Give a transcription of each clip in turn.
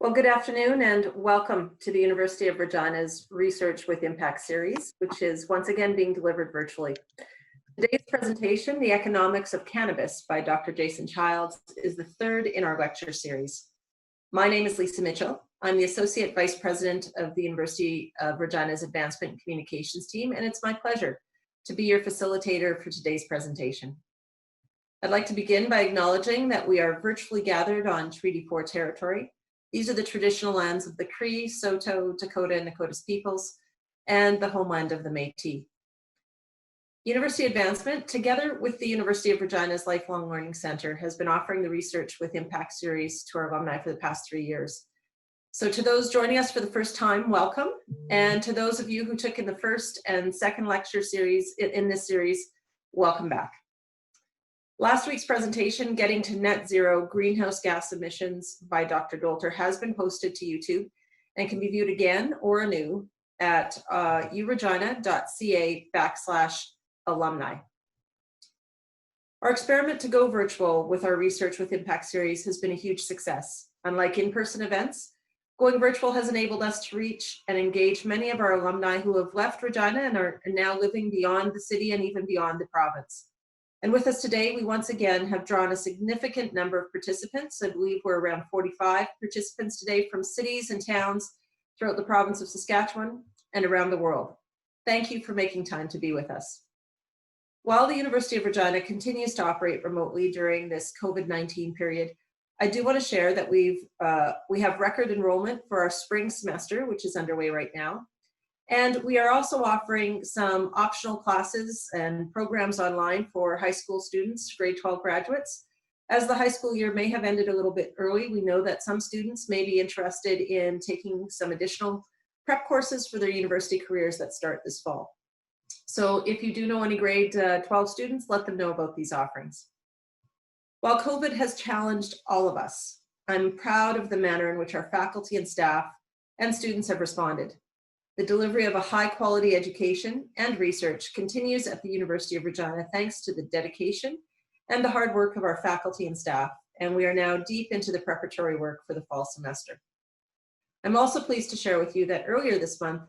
Well, good afternoon and welcome to the University of Regina's Research with Impact series, which is once again being delivered virtually. Today's presentation, The Economics of Cannabis by Dr. Jason Childs, is the third in our lecture series. My name is Lisa Mitchell. I'm the Associate Vice President of the University of Regina's Advancement and Communications team, and it's my pleasure to be your facilitator for today's presentation. I'd like to begin by acknowledging that we are virtually gathered on Treaty 4 territory. These are the traditional lands of the Cree, Saulteaux, Dakota, and Nakotas peoples, and the homeland of the Métis. University Advancement, together with the University of Regina's Lifelong Learning Centre, has been offering the Research with Impact series to our alumni for the past 3 years. So to those joining us for the first time, welcome. And to those of you who took in the first and second lecture series in this series, welcome back. Last week's presentation, Getting to Net Zero Greenhouse Gas Emissions by Dr. Dolter, has been posted to YouTube and can be viewed again or anew at uregina.ca/alumni. Our experiment to go virtual with our Research with Impact series has been a huge success. Unlike in-person events, going virtual has enabled us to reach and engage many of our alumni who have left Regina and are now living beyond the city and even beyond the province. And with us today, we once again have drawn a significant number of participants. I believe we're around 45 participants today from cities and towns throughout the province of Saskatchewan and around the world. Thank you for making time to be with us. While the University of Regina continues to operate remotely during this COVID-19 period, I do want to share that we have record enrollment for our spring semester, which is underway right now. And we are also offering some optional classes and programs online for high school students, grade 12 graduates. As the high school year may have ended a little bit early, we know that some students may be interested in taking some additional prep courses for their university careers that start this fall. So if you do know any grade 12 students, let them know about these offerings. While COVID has challenged all of us, I'm proud of the manner in which our faculty and staff and students have responded. The delivery of a high-quality education and research continues at the University of Regina thanks to the dedication and the hard work of our faculty and staff, and we are now deep into the preparatory work for the fall semester. I'm also pleased to share with you that earlier this month,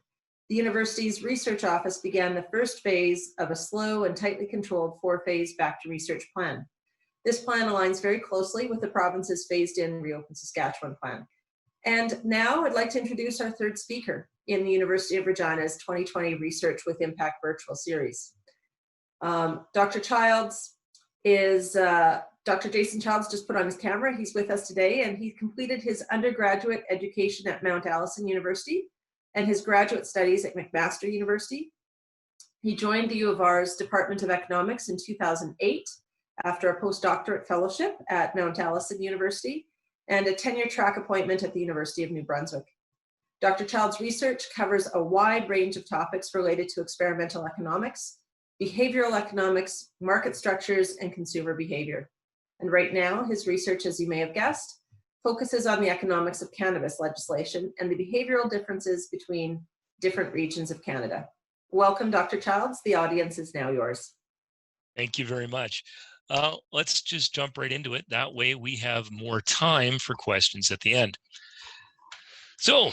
the university's research office began the first phase of a slow and tightly controlled 4-phase back to research plan. This plan aligns very closely with the province's phased-in Reopen Saskatchewan plan. And now I'd like to introduce our third speaker in the University of Regina's 2020 Research with Impact virtual series. Dr. Childs is, Dr. Jason Childs just put on his camera. He's with us today, and he completed his undergraduate education at Mount Allison University and his graduate studies at McMaster University. He joined the U of R's Department of Economics in 2008 after a postdoctorate fellowship at Mount Allison University and a tenure track appointment at the University of New Brunswick. Dr. Childs' research covers a wide range of topics related to experimental economics, behavioral economics, market structures, and consumer behavior. And right now, his research, as you may have guessed, focuses on the economics of cannabis legislation and the behavioral differences between different regions of Canada. Welcome, Dr. Childs. The audience is now yours. Thank you very much. Let's just jump right into it. That way we have more time for questions at the end. So,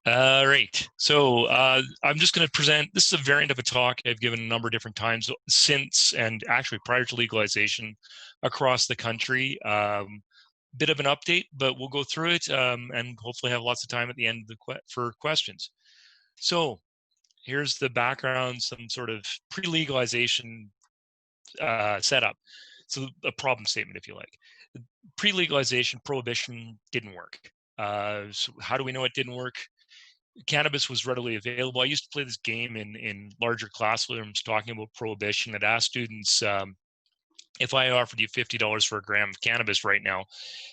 right. So I'm just going to present, this is a variant of a talk I've given a number of different times since and actually prior to legalization across the country. Bit of an update, but we'll go through it and hopefully have lots of time at the end for questions. So here's the background, some sort of pre-legalization setup. So a problem statement, if you like. Pre-legalization prohibition didn't work. So how do we know it didn't work? Cannabis was readily available. I used to play this game in larger classrooms talking about prohibition. I'd ask students, if I offered you $50 for a gram of cannabis right now,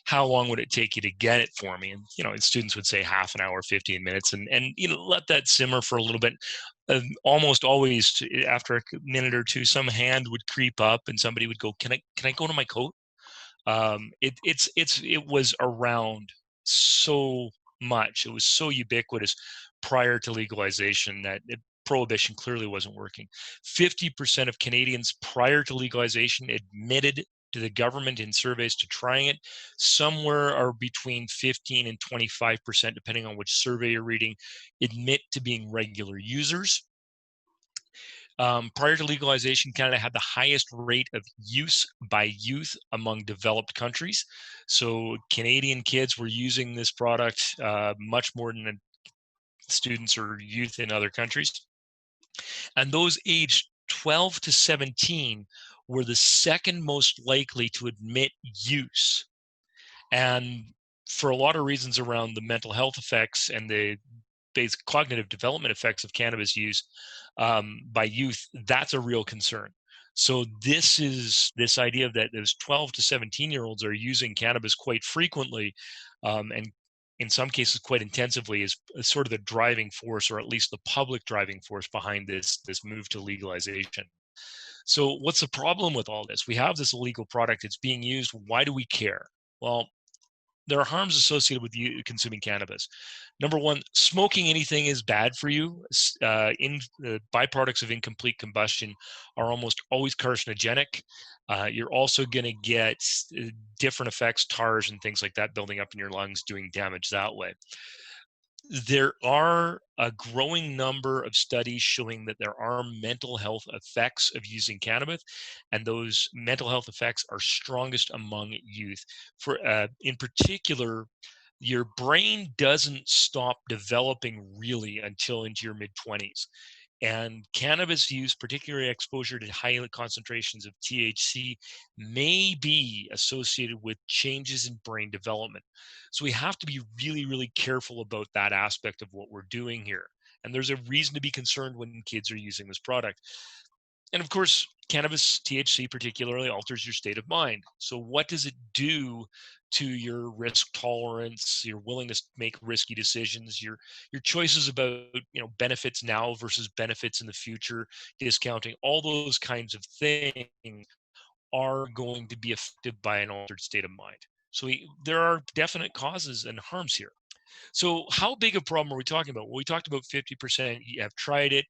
how long would it take you to get it for me? And, you know, students would say half an hour, 15 minutes, and you know, let that simmer for a little bit. Almost always after a minute or two, some hand would creep up and somebody would go, can I go to my coat? It was around so much. It was so ubiquitous prior to legalization that prohibition clearly wasn't working. 50% of Canadians prior to legalization admitted to the government in surveys to trying it. Somewhere are between 15 and 25%, depending on which survey you're reading, admit to being regular users. Prior to legalization, Canada had the highest rate of use by youth among developed countries. So Canadian kids were using this product much more than the students or youth in other countries. And those aged 12 to 17 were the second most likely to admit use. And for a lot of reasons around the mental health effects and the basic cognitive development effects of cannabis use by youth, that's a real concern. So this idea that those 12 to 17-year-olds are using cannabis quite frequently, and in some cases quite intensively, is sort of the driving force, or at least the public driving force behind this move to legalization. So what's the problem with all this? We have this illegal product, it's being used. Why do we care? Well, there are harms associated with you consuming cannabis. Number one, smoking anything is bad for you. Byproducts of incomplete combustion are almost always carcinogenic. You're also going to get different effects, tars and things like that, building up in your lungs, doing damage that way. There are a growing number of studies showing that there are mental health effects of using cannabis, and those mental health effects are strongest among youth. In particular, your brain doesn't stop developing really until into your mid-20s. And cannabis use, particularly exposure to high concentrations of THC, may be associated with changes in brain development. So we have to be really, really careful about that aspect of what we're doing here. And there's a reason to be concerned when kids are using this product. And of course, cannabis, THC particularly, alters your state of mind. So what does it do to your risk tolerance, your willingness to make risky decisions, your choices about, benefits now versus benefits in the future, discounting, all those kinds of things are going to be affected by an altered state of mind. So there are definite causes and harms here. So how big a problem are we talking about? Well, we talked about 50% have tried it.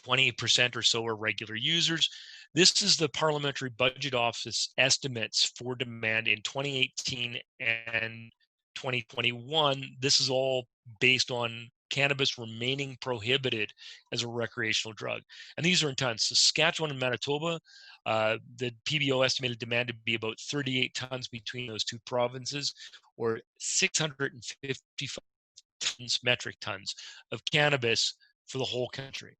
20% or so are regular users. This is the Parliamentary Budget Office estimates for demand in 2018 and 2021. This is all based on cannabis remaining prohibited as a recreational drug. And these are in tons. Saskatchewan and Manitoba, the PBO estimated demand to be about 38 tons between those two provinces, or 655 metric tons of cannabis for the whole country.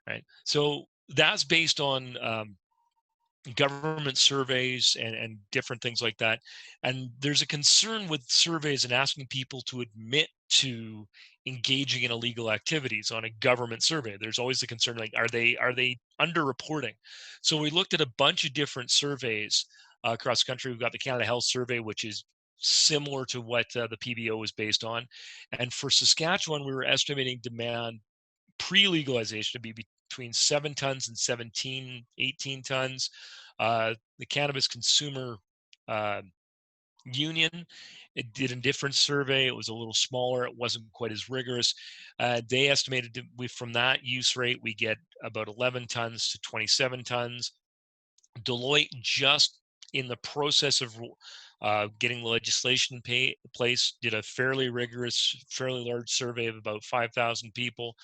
Right. So that's based on government surveys and different things like that. And there's a concern with surveys and asking people to admit to engaging in illegal activities on a government survey. There's always the concern, like, are they underreporting? So we looked at a bunch of different surveys across the country. We've got the Canada Health Survey, which is similar to what the PBO is based on. And for Saskatchewan, we were estimating demand pre-legalization to be between 7 tons and 18 tons. The Cannabis Consumer Union, it did a different survey. It was a little smaller. It wasn't quite as rigorous. They estimated from that use rate, we get about 11 tons to 27 tons. Deloitte, just in the process of getting the legislation in place, did a fairly rigorous, fairly large survey of about 5,000 people.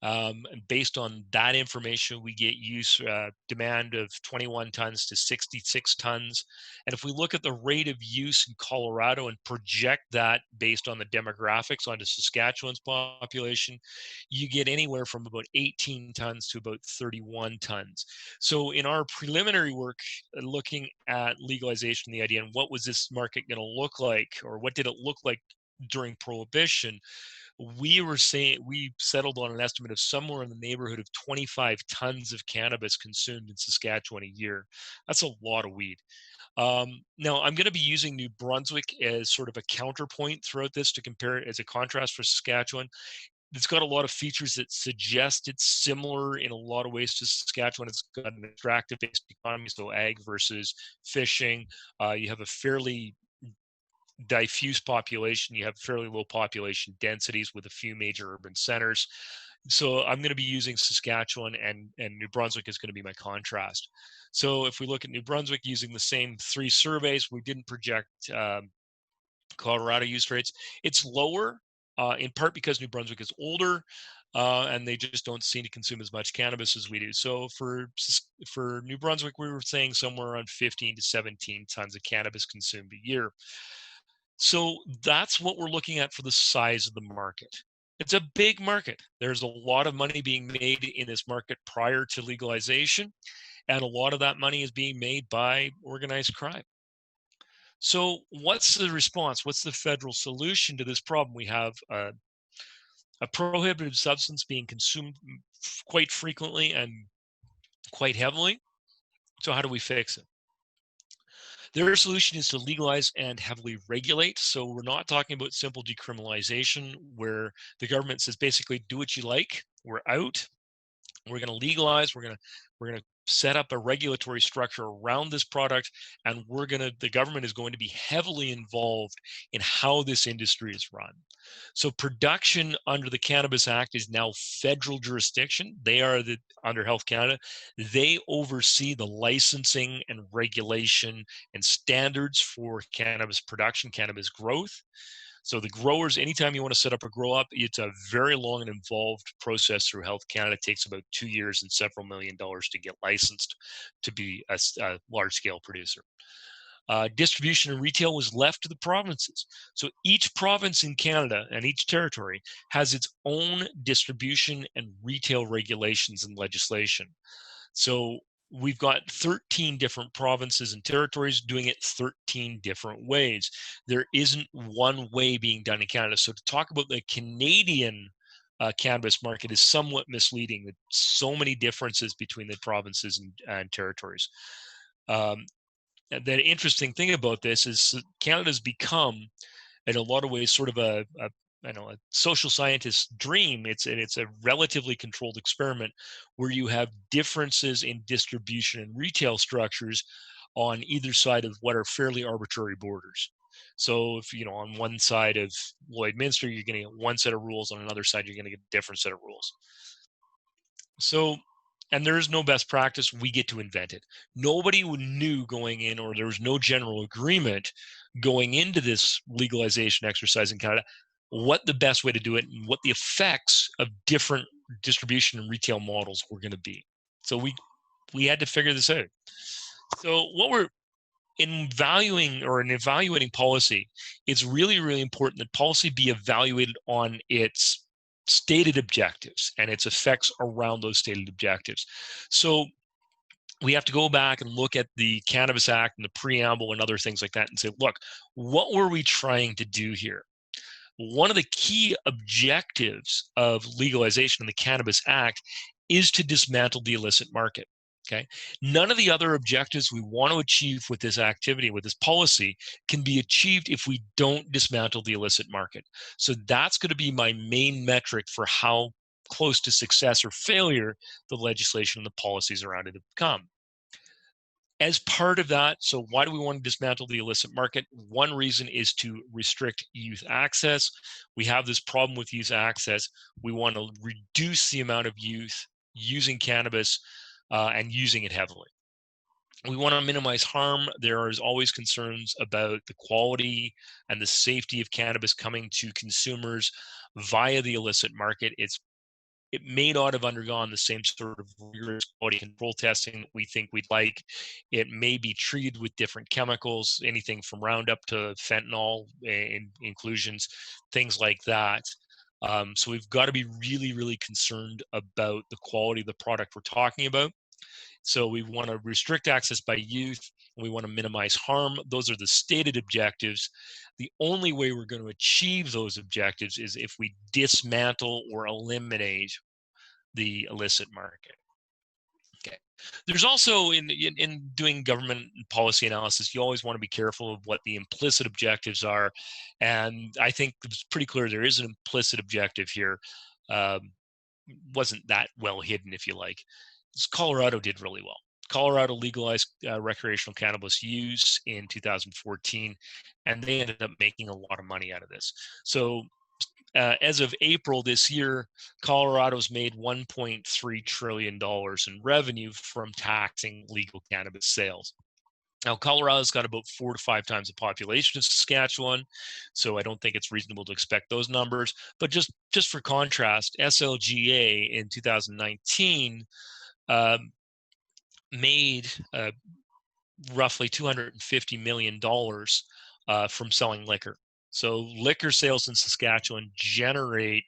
And based on that information, we get demand of 21 tons to 66 tons. And if we look at the rate of use in Colorado and project that based on the demographics onto Saskatchewan's population, you get anywhere from about 18 tons to about 31 tons. So in our preliminary work, looking at legalization, the idea, and what was this market going to look like, or what did it look like during Prohibition, we settled on an estimate of somewhere in the neighborhood of 25 tons of cannabis consumed in Saskatchewan a year. That's a lot of weed. Now, I'm going to be using New Brunswick as sort of a counterpoint throughout this to compare it as a contrast for Saskatchewan. It's got a lot of features that suggest it's similar in a lot of ways to Saskatchewan. It's got an extractive-based economy, so ag versus fishing. You have a fairly diffuse population. You have fairly low population densities with a few major urban centers. So I'm going to be using Saskatchewan, and New Brunswick is going to be my contrast. So if we look at New Brunswick using the same 3 surveys, we didn't project Colorado use rates. It's lower, in part because New Brunswick is older, and they just don't seem to consume as much cannabis as we do. So for New Brunswick, we were saying somewhere around 15 to 17 tons of cannabis consumed a year. So that's what we're looking at for the size of the market. It's a big market. There's a lot of money being made in this market prior to legalization, and a lot of that money is being made by organized crime. So what's the response? What's the federal solution to this problem? We have a prohibited substance being consumed quite frequently and quite heavily. So how do we fix it? Their solution is to legalize and heavily regulate. So we're not talking about simple decriminalization where the government says basically do what you like. We're out. We're going to legalize. We're going to set up a regulatory structure around this product, and the government is going to be heavily involved in how this industry is run. So production under the Cannabis Act is now federal jurisdiction. They are under Health Canada. They oversee the licensing and regulation and standards for cannabis production, cannabis growth. So the growers, anytime you want to set up a grow up, it's a very long and involved process through Health Canada. It takes about 2 years and several $1 million to get licensed to be a large scale producer. Distribution and retail was left to the provinces. So each province in Canada and each territory has its own distribution and retail regulations and legislation. So we've got 13 different provinces and territories doing it 13 different ways. There isn't one way being done in Canada. So to talk about the Canadian cannabis market is somewhat misleading. With so many differences between the provinces and territories. The interesting thing about this is Canada's become, in a lot of ways, sort of a social scientist's dream. It's a relatively controlled experiment where you have differences in distribution and retail structures on either side of what are fairly arbitrary borders. So if, on one side of Lloydminster, you're going to get one set of rules. On another side, you're going to get a different set of rules. So, and there is no best practice. We get to invent it. Nobody knew going in, or there was no general agreement going into this legalization exercise in Canada, what the best way to do it and what the effects of different distribution and retail models were going to be. So we had to figure this out. So what we're in evaluating policy, it's really, really important that policy be evaluated on its stated objectives and its effects around those stated objectives. So we have to go back and look at the Cannabis Act and the preamble and other things like that and say, look, what were we trying to do here? One of the key objectives of legalization in the Cannabis Act is to dismantle the illicit market. Okay. None of the other objectives we want to achieve with this activity, with this policy, can be achieved if we don't dismantle the illicit market. So that's going to be my main metric for how close to success or failure the legislation and the policies around it have come. As part of that, so why do we want to dismantle the illicit market? One reason is to restrict youth access. We have this problem with youth access. We want to reduce the amount of youth using cannabis and using it heavily. We want to minimize harm. There is always concerns about the quality and the safety of cannabis coming to consumers via the illicit market. It may not have undergone the same sort of rigorous quality control testing we think we'd like. It may be treated with different chemicals, anything from Roundup to fentanyl inclusions, things like that. So we've got to be really, really concerned about the quality of the product we're talking about. So we want to restrict access by youth. We want to minimize harm. Those are the stated objectives. The only way we're going to achieve those objectives is if we dismantle or eliminate the illicit market. Okay. There's also, in doing government policy analysis, you always want to be careful of what the implicit objectives are. And I think it's pretty clear there is an implicit objective here. Wasn't that well hidden, if you like. Colorado did really well. Colorado legalized recreational cannabis use in 2014, and they ended up making a lot of money out of this. So as of April this year, Colorado's made $1.3 trillion in revenue from taxing legal cannabis sales. Now, Colorado's got about 4 to 5 times the population of Saskatchewan, so I don't think it's reasonable to expect those numbers. But just for contrast, SLGA in 2019 made roughly $250 million from selling liquor. So liquor sales in Saskatchewan generate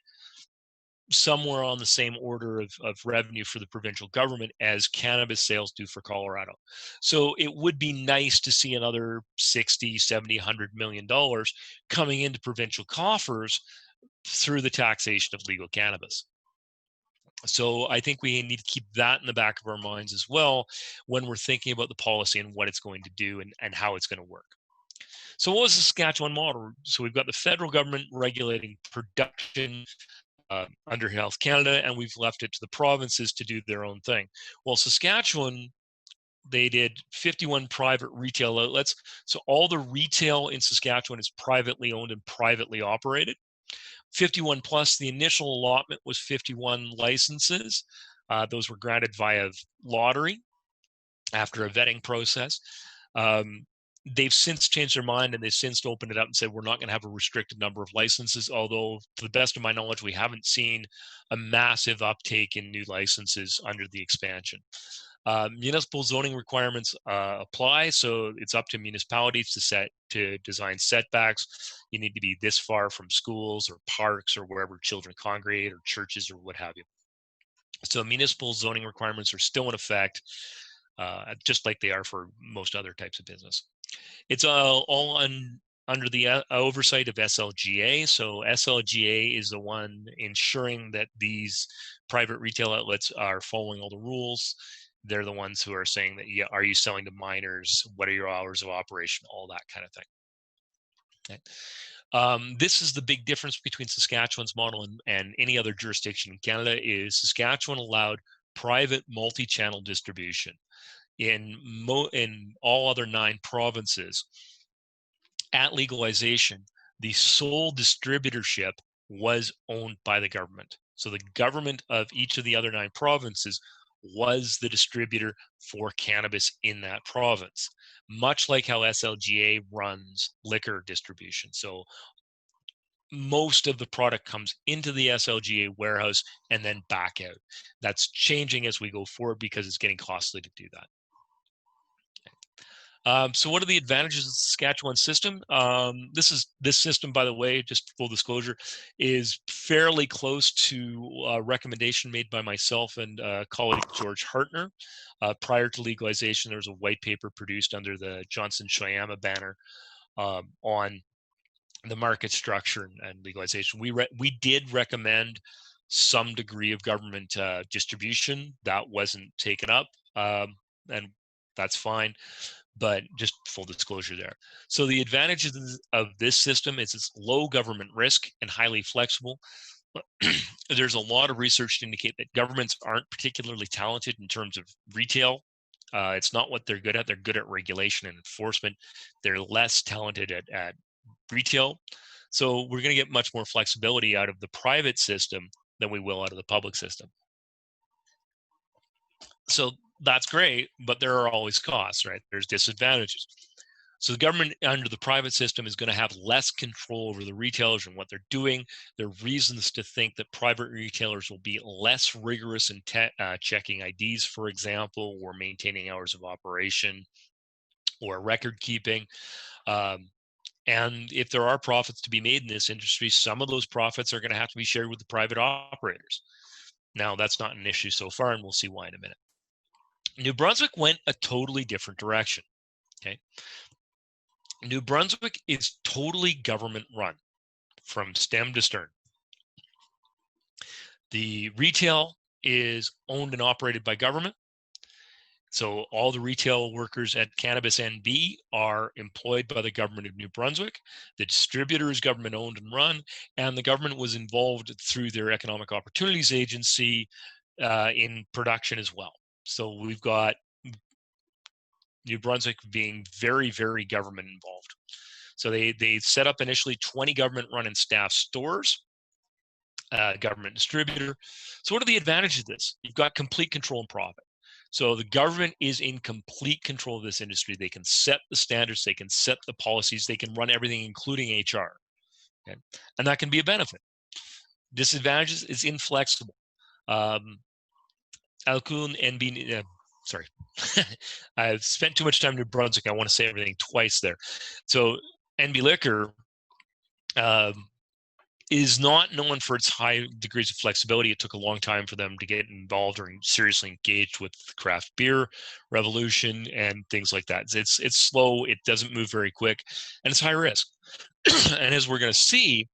somewhere on the same order of revenue for the provincial government as cannabis sales do for Colorado. So it would be nice to see another 60, 70, $100 million coming into provincial coffers through the taxation of legal cannabis. So I think we need to keep that in the back of our minds as well when we're thinking about the policy and what it's going to do and how it's going to work. So what was the Saskatchewan model? So we've got the federal government regulating production under Health Canada, and we've left it to the provinces to do their own thing. Well, Saskatchewan, they did 51 private retail outlets. So all the retail in Saskatchewan is privately owned and privately operated. 51 plus, the initial allotment was 51 licenses. Those were granted via lottery after a vetting process. They've since changed their mind and they've since opened it up and said we're not going to have a restricted number of licenses, although to the best of my knowledge we haven't seen a massive uptake in new licenses under the expansion. Municipal zoning requirements apply, so it's up to municipalities to design setbacks. You need to be this far from schools or parks or wherever children congregate or churches or what have you. So municipal zoning requirements are still in effect, just like they are for most other types of business. It's all under the oversight of SLGA. So SLGA is the one ensuring that these private retail outlets are following all the rules. They're the ones who are saying that, yeah, are you selling to minors? What are your hours of operation? All that kind of thing. Okay. This is the big difference between Saskatchewan's model and any other jurisdiction in Canada is Saskatchewan allowed private multi-channel distribution. In all other 9 provinces, at legalization, the sole distributorship was owned by the government. So the government of each of the other 9 provinces was the distributor for cannabis in that province, much like how SLGA runs liquor distribution. So most of the product comes into the SLGA warehouse and then back out. That's changing as we go forward because it's getting costly to do that. So what are the advantages of the Saskatchewan system? This system, by the way, just full disclosure, is fairly close to a recommendation made by myself and colleague George Hartner. Prior to legalization, there was a white paper produced under the Johnson-Shoyama banner on the market structure and legalization. We did recommend some degree of government distribution. That wasn't taken up, and that's fine. But just full disclosure there. So the advantages of this system is it's low government risk and highly flexible. There's a lot of research to indicate that governments aren't particularly talented in terms of retail. It's not what they're good at. They're good at regulation and enforcement. They're less talented at retail. So we're going to get much more flexibility out of the private system than we will out of the public system. So that's great, but there are always costs, right? There's disadvantages. So the government under the private system is going to have less control over the retailers and what they're doing. There are reasons to think that private retailers will be less rigorous in checking IDs, for example, or maintaining hours of operation or record keeping. And if there are profits to be made in this industry, some of those profits are going to have to be shared with the private operators. Now, that's not an issue so far, and we'll see why in a minute. New Brunswick went a totally different direction, okay? New Brunswick is totally government run from stem to stern. The retail is owned and operated by government. So all the retail workers at Cannabis NB are employed by the government of New Brunswick. The distributor is government owned and run, and the government was involved through their Economic Opportunities Agency in production as well. So we've got New Brunswick being very, very government involved. So they set up initially 20 government run and staff stores. government distributor. So what are the advantages of this? You've got complete control and profit. So the government is in complete control of this industry. They can set the standards, they can set the policies, they can run everything, including HR. Okay? And that can be a benefit. Disadvantages is inflexible. Alcun and sorry, I've spent too much time in New Brunswick. I want to say everything twice there. So NB Liquor is not known for its high degrees of flexibility. It took a long time for them to get involved or seriously engaged with the craft beer revolution and things like that. It's slow, it doesn't move very quick, and it's high risk. And as we're going to see,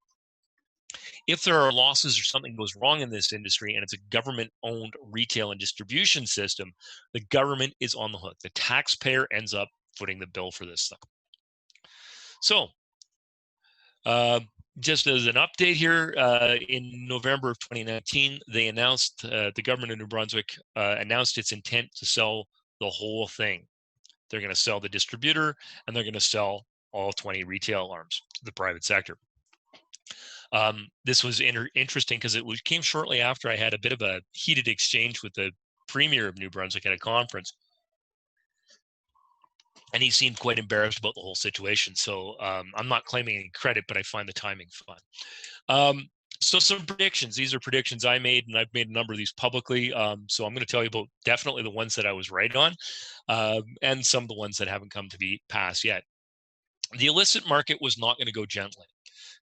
if there are losses or something goes wrong in this industry and it's a government-owned retail and distribution system, the government is on the hook. The taxpayer ends up footing the bill for this stuff. So, just as an update here, in November of 2019, they announced, the government of New Brunswick announced its intent to sell the whole thing. They're going to sell the distributor and they're going to sell all 20 retail arms to the private sector. This was interesting because it came shortly after I had a bit of a heated exchange with the Premier of New Brunswick at a conference. And he seemed quite embarrassed about the whole situation. So I'm not claiming any credit, but I find the timing fun. So some predictions. These are predictions I made, and I've made a number of these publicly. So I'm going to tell you about definitely the ones that I was right on, and some of the ones that haven't come to be passed yet. The illicit market was not going to go gently.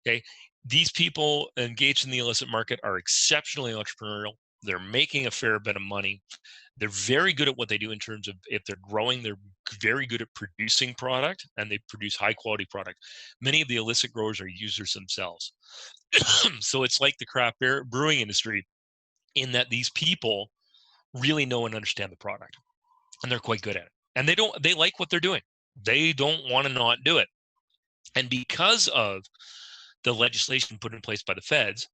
Okay, these people engaged in the illicit market are exceptionally entrepreneurial. They're making a fair bit of money. They're very good at what they do in terms of if they're growing, they're very good at producing product, and they produce high quality product. Many of the illicit growers are users themselves. So it's like the craft beer brewing industry in that these people really know and understand the product, and they're quite good at it. And they like what they're doing. They don't want to not do it. And because of the legislation put in place by the feds,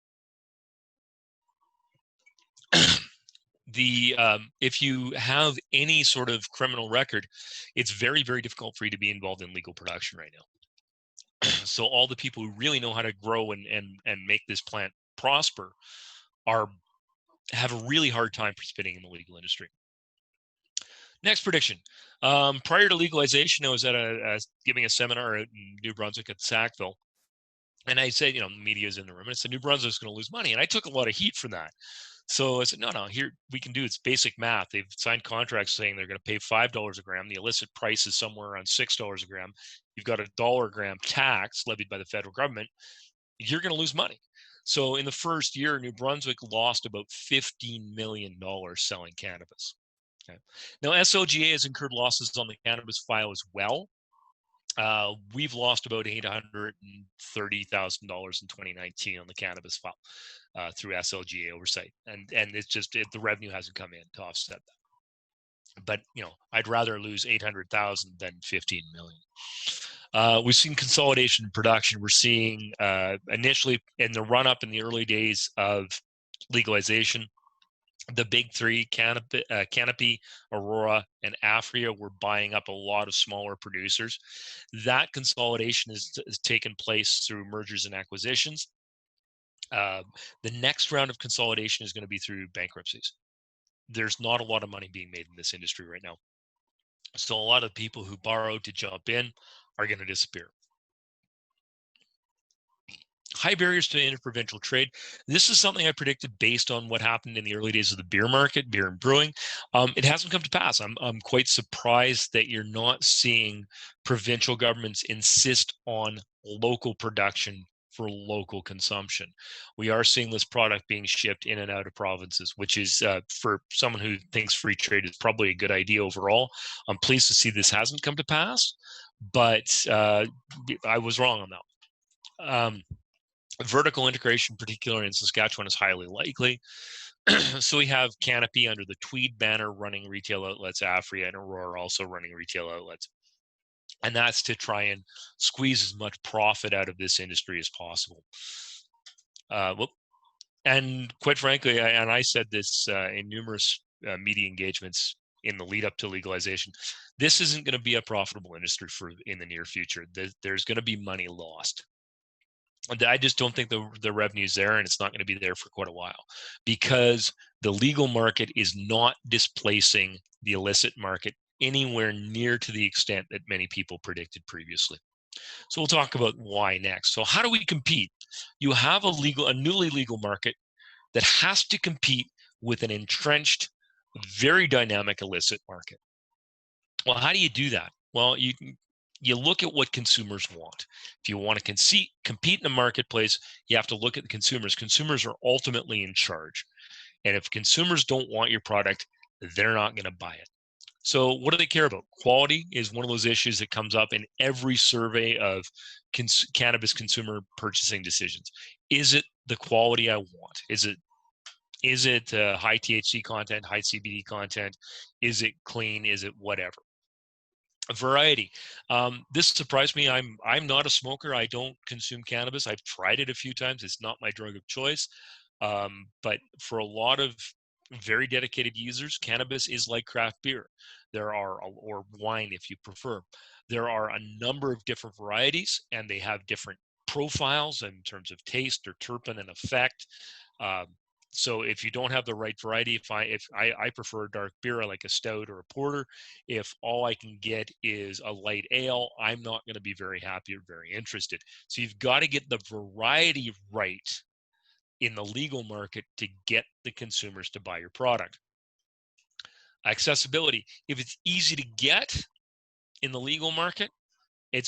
if you have any sort of criminal record, it's very, very difficult for you to be involved in legal production right now. So all the people who really know how to grow and make this plant prosper have a really hard time participating in the legal industry. Next prediction. Prior to legalization, I was at giving a seminar in New Brunswick at Sackville. And I said, the media is in the room. And I said, New Brunswick's going to lose money. And I took a lot of heat for that. So I said, no, here we can do it's basic math. They've signed contracts saying they're going to pay $5 a gram. The illicit price is somewhere around $6 a gram. You've got $1 a gram tax levied by the federal government. You're going to lose money. So in the first year, New Brunswick lost about $15 million selling cannabis. Okay. Now, SOGA has incurred losses on the cannabis file as well. We've lost about $830,000 in 2019 on the cannabis file through SLGA oversight, and it's just the revenue hasn't come in to offset that. But I'd rather lose 800,000 than 15 million. We've seen consolidation in production. We're seeing initially in the run up in the early days of legalization, the big three, Canopy, Aurora, and Afria, were buying up a lot of smaller producers. That consolidation has taken place through mergers and acquisitions. The next round of consolidation is going to be through bankruptcies. There's not a lot of money being made in this industry right now. So a lot of people who borrowed to jump in are going to disappear. High barriers to interprovincial trade. This is something I predicted based on what happened in the early days of the beer market, beer and brewing. It hasn't come to pass. I'm quite surprised that you're not seeing provincial governments insist on local production for local consumption. We are seeing this product being shipped in and out of provinces, which is for someone who thinks free trade is probably a good idea overall. I'm pleased to see this hasn't come to pass, but I was wrong on that. Vertical integration, particularly in Saskatchewan, is highly likely. So we have Canopy under the Tweed banner running retail outlets, Afria and Aurora also running retail outlets. And that's to try and squeeze as much profit out of this industry as possible. And quite frankly, I said this in numerous media engagements in the lead up to legalization, this isn't going to be a profitable industry in the near future. There's going to be money lost. I just don't think the revenue's there, and it's not going to be there for quite a while, because the legal market is not displacing the illicit market anywhere near to the extent that many people predicted previously. So we'll talk about why next. So how do we compete? You have a newly legal market that has to compete with an entrenched, very dynamic illicit market. Well, how do you do that? Well, you look at what consumers want. If you want to compete in the marketplace, you have to look at the consumers. Consumers are ultimately in charge. And if consumers don't want your product, they're not going to buy it. So what do they care about? Quality is one of those issues that comes up in every survey of cannabis consumer purchasing decisions. Is it the quality I want? Is it high THC content, high CBD content? Is it clean? Is it whatever? Variety. This surprised me. I'm not a smoker. I don't consume cannabis. I've tried it a few times. It's not my drug of choice. But for a lot of very dedicated users, cannabis is like craft beer. Or wine if you prefer. There are a number of different varieties, and they have different profiles in terms of taste or terpene and effect. Um, so if you don't have the right variety, if I prefer a dark beer, I like a stout or a porter. If all I can get is a light ale, I'm not going to be very happy or very interested. So you've got to get the variety right in the legal market to get the consumers to buy your product. Accessibility. If it's easy to get in the legal market,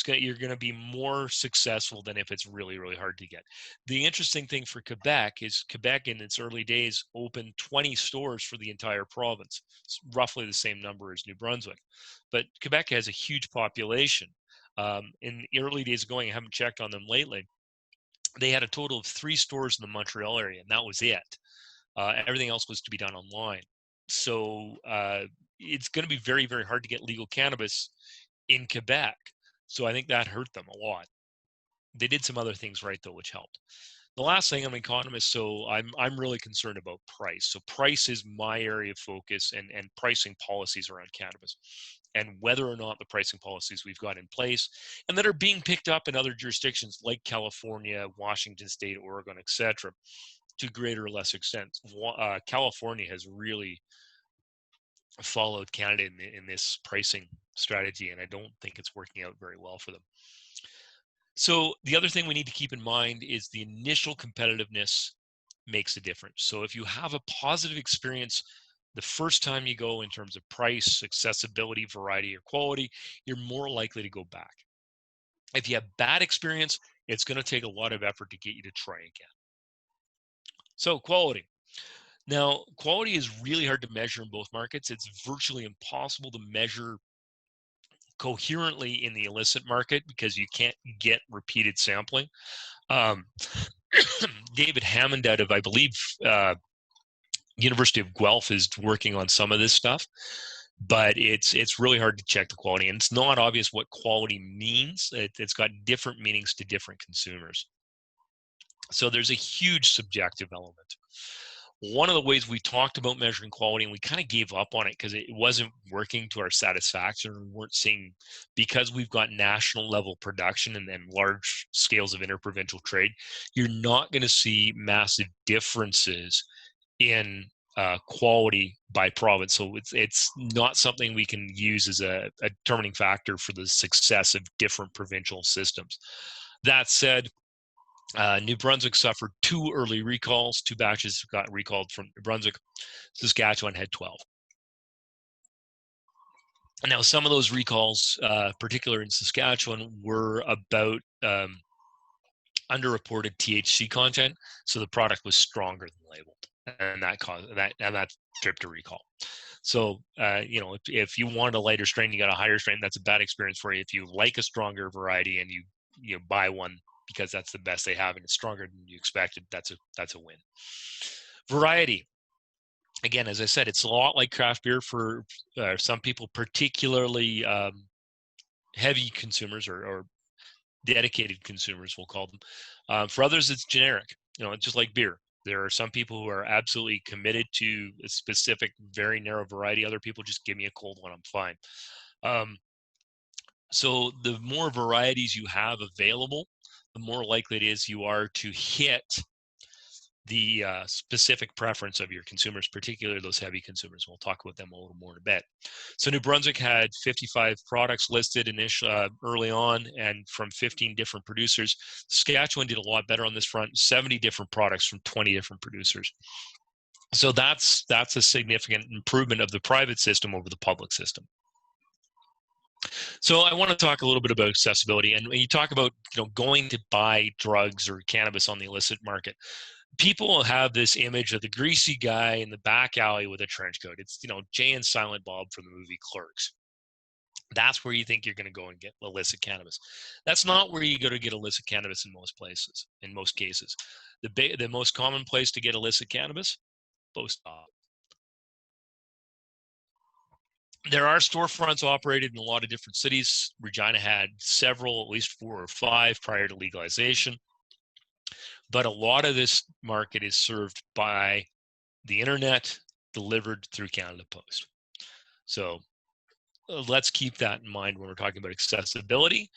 you're going to be more successful than if it's really, really hard to get. The interesting thing for Quebec is Quebec in its early days opened 20 stores for the entire province. It's roughly the same number as New Brunswick. But Quebec has a huge population. In the early days of going, I haven't checked on them lately, they had a total of 3 stores in the Montreal area, and that was it. Everything else was to be done online. So it's going to be very, very hard to get legal cannabis in Quebec. So I think that hurt them a lot. They did some other things right, though, which helped. The last thing, I'm an economist, so I'm really concerned about price. So price is my area of focus, and pricing policies around cannabis, and whether or not the pricing policies we've got in place and that are being picked up in other jurisdictions like California, Washington State, Oregon, etc., to greater or less extent. California has really followed Canada in this pricing strategy, and I don't think it's working out very well for them. So the other thing we need to keep in mind is the initial competitiveness makes a difference. So if you have a positive experience the first time you go in terms of price, accessibility, variety, or quality, you're more likely to go back. If you have bad experience, it's going to take a lot of effort to get you to try again. So quality. Now, quality is really hard to measure in both markets. It's virtually impossible to measure coherently in the illicit market because you can't get repeated sampling. David Hammond out of, I believe, University of Guelph is working on some of this stuff, but it's really hard to check the quality, and it's not obvious what quality means. It's got different meanings to different consumers. So there's a huge subjective element. One of the ways we talked about measuring quality, and we kind of gave up on it because it wasn't working to our satisfaction. We weren't seeing, because we've got national level production and large scales of interprovincial trade, you're not going to see massive differences in quality by province. So it's not something we can use as a determining factor for the success of different provincial systems. That said, New Brunswick suffered 2 early recalls. 2 batches got recalled from New Brunswick. Saskatchewan had 12. Now, some of those recalls, particularly in Saskatchewan, were about underreported THC content, so the product was stronger than labeled, and that caused that tripped a recall. So, if you want a lighter strain, you got a higher strain. That's a bad experience for you. If you like a stronger variety and you buy one because that's the best they have and it's stronger than you expected, that's a win. Variety. Again, as I said, it's a lot like craft beer for some people, particularly heavy consumers or dedicated consumers, we'll call them. For others, it's generic. It's just like beer. There are some people who are absolutely committed to a specific, very narrow variety. Other people just give me a cold one, I'm fine. So the more varieties you have available, the more likely it is you are to hit the specific preference of your consumers, particularly those heavy consumers. We'll talk about them a little more in a bit. So New Brunswick had 55 products listed early on, and from 15 different producers. Saskatchewan did a lot better on this front, 70 different products from 20 different producers. So that's a significant improvement of the private system over the public system. So I want to talk a little bit about accessibility. And when you talk about going to buy drugs or cannabis on the illicit market, people have this image of the greasy guy in the back alley with a trench coat. It's Jay and Silent Bob from the movie Clerks. That's where you think you're going to go and get illicit cannabis. That's not where you go to get illicit cannabis in most places. In most cases, the most common place to get illicit cannabis, post op. There are storefronts operated in a lot of different cities. Regina had several, at least 4 or 5 prior to legalization. But a lot of this market is served by the internet, delivered through Canada Post. So let's keep that in mind when we're talking about accessibility.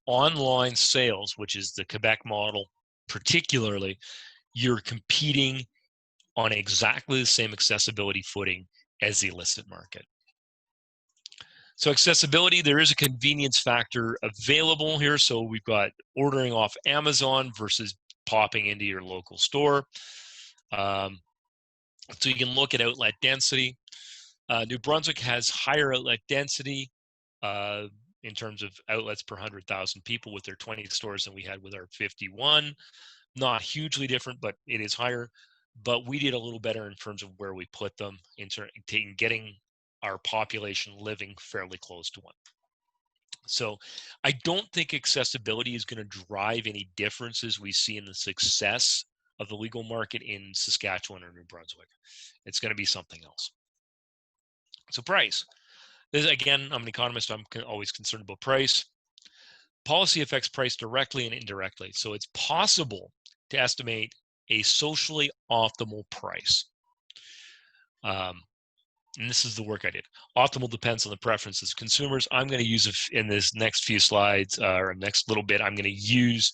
Online sales, which is the Quebec model particularly, you're competing on exactly the same accessibility footing as the illicit market. So accessibility, there is a convenience factor available here. So we've got ordering off Amazon versus popping into your local store. So you can look at outlet density. New Brunswick has higher outlet density in terms of outlets per 100,000 people with their 20 stores than we had with our 51. Not hugely different, but it is higher. But we did a little better in terms of where we put them in getting our population living fairly close to one. So I don't think accessibility is going to drive any differences we see in the success of the legal market in Saskatchewan or New Brunswick. It's going to be something else. So price. Again, I'm an economist. I'm always concerned about price. Policy affects price directly and indirectly. So it's possible to estimate a socially optimal price. And this is the work I did. Optimal depends on the preferences of consumers. I'm going to use in this next few slides or next little bit, I'm going to use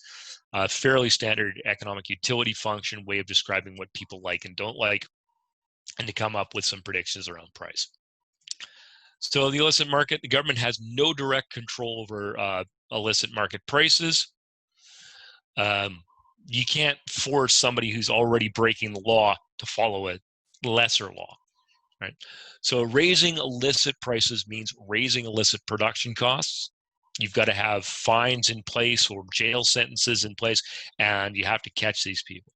a fairly standard economic utility function way of describing what people like and don't like, and to come up with some predictions around price. So the illicit market, the government has no direct control over illicit market prices. You can't force somebody who's already breaking the law to follow a lesser law. Right. So raising illicit prices means raising illicit production costs. You've got to have fines in place or jail sentences in place, and you have to catch these people.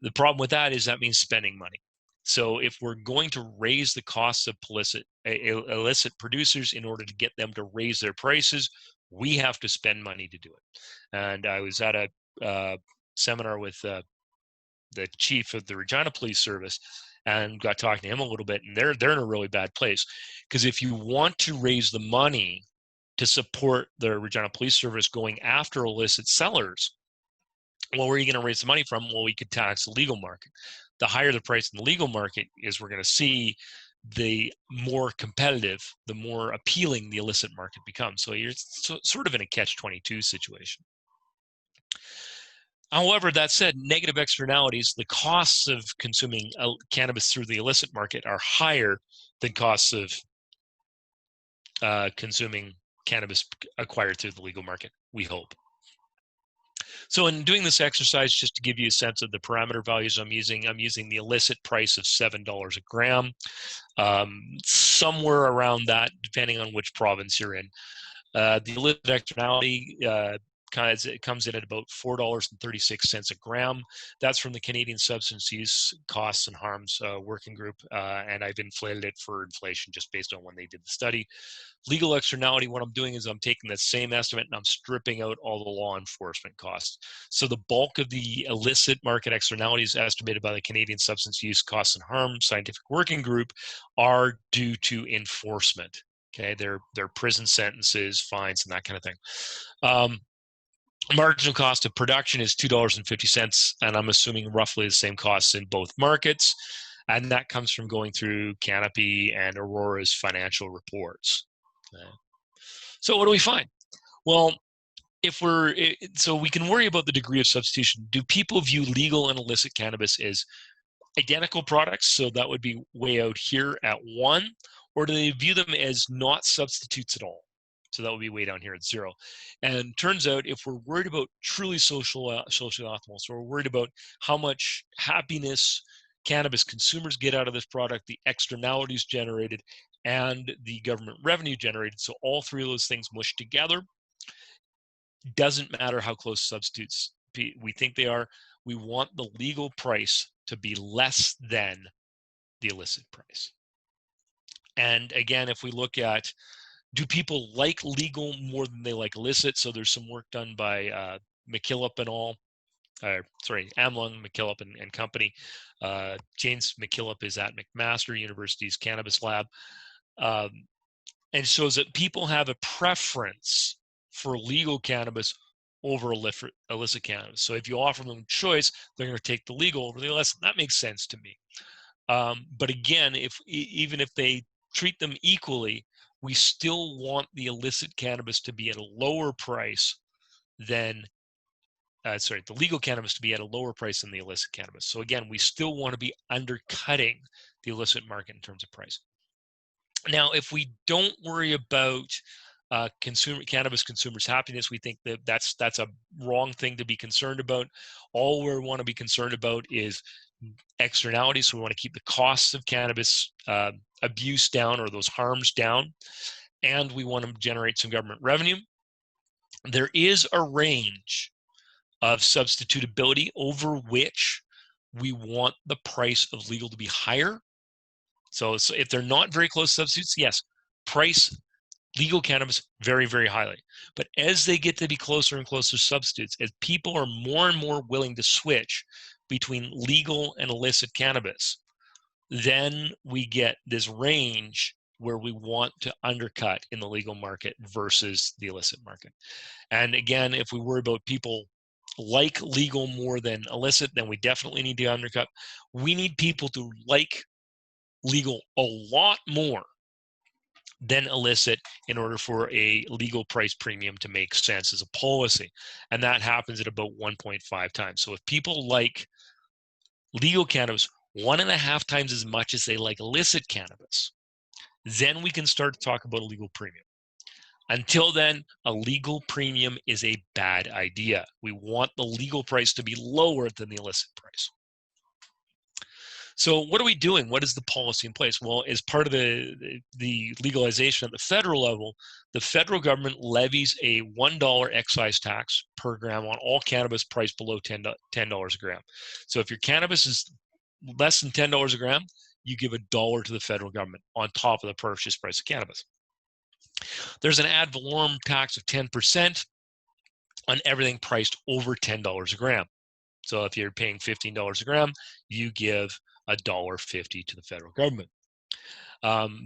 The problem with that is that means spending money. So if we're going to raise the costs of illicit producers in order to get them to raise their prices, we have to spend money to do it. And I was at a seminar with the chief of the Regina Police Service, and got talking to him a little bit, and they're in a really bad place, because if you want to raise the money to support the Regina Police Service going after illicit sellers, well, where are you going to raise the money from? Well, we could tax the legal market. The higher the price in the legal market is, we're going to see the more competitive, the more appealing the illicit market becomes. So you're sort of in a catch-22 situation. However, that said, negative externalities, the costs of consuming cannabis through the illicit market are higher than costs of consuming cannabis acquired through the legal market, we hope. So in doing this exercise, just to give you a sense of the parameter values I'm using the illicit price of $7 a gram, somewhere around that, depending on which province you're in. The illicit externality it comes in at about $4.36 a gram. That's from the Canadian Substance Use Costs and Harms Working Group, and I've inflated it for inflation just based on when they did the study. Legal externality, what I'm doing is I'm taking that same estimate and I'm stripping out all the law enforcement costs. So the bulk of the illicit market externalities estimated by the Canadian Substance Use Costs and Harms Scientific Working Group are due to enforcement. Okay, they're prison sentences, fines, and that kind of thing. Marginal cost of production is $2.50, and I'm assuming roughly the same costs in both markets. And that comes from going through Canopy and Aurora's financial reports. Okay. So what do we find? Well, so we can worry about the degree of substitution. Do people view legal and illicit cannabis as identical products? So that would be way out here at 1, or do they view them as not substitutes at all? So that would be way down here at 0. And turns out, if we're worried about truly socially optimal, so we're worried about how much happiness cannabis consumers get out of this product, the externalities generated, and the government revenue generated, so all 3 of those things mushed together, doesn't matter how close substitutes we think they are. We want the legal price to be less than the illicit price. And again, if we look at, do people like legal more than they like illicit? So there's some work done by McKillop and all, Amlung, McKillop and company. James McKillop is at McMaster University's Cannabis Lab, and shows that people have a preference for legal cannabis over illicit cannabis. So if you offer them choice, they're going to take the legal over the illicit. That makes sense to me. But again, even if they treat them equally, we still want the illicit cannabis to be at a lower price than, the legal cannabis to be at a lower price than the illicit cannabis. So again, we still want to be undercutting the illicit market in terms of price. Now, if we don't worry about cannabis consumers' happiness, we think that that's a wrong thing to be concerned about. All we want to be concerned about is externalities. So we want to keep the costs of cannabis abuse down, or those harms down, and we want to generate some government revenue. There is a range of substitutability over which we want the price of legal to be higher. So if they're not very close substitutes, yes, price legal cannabis very, very highly. But as they get to be closer and closer substitutes, as people are more and more willing to switch between legal and illicit cannabis, then we get this range where we want to undercut in the legal market versus the illicit market. And again, if we worry about people like legal more than illicit, then we definitely need to undercut. We need people to like legal a lot more than illicit in order for a legal price premium to make sense as a policy. And that happens at about 1.5 times. So if people like legal cannabis 1.5 times as much as they like illicit cannabis, then we can start to talk about a legal premium. Until then, a legal premium is a bad idea. We want the legal price to be lower than the illicit price. So what are we doing? What is the policy in place? Well, as part of the legalization at the federal level, the federal government levies a $1 excise tax per gram on all cannabis priced below $10 a gram. So if your cannabis is less than $10 a gram, you give $1 to the federal government on top of the purchase price of cannabis. There's an ad valorem tax of 10% on everything priced over $10 a gram. So if you're paying $15 a gram, you give $1.50 to the federal government.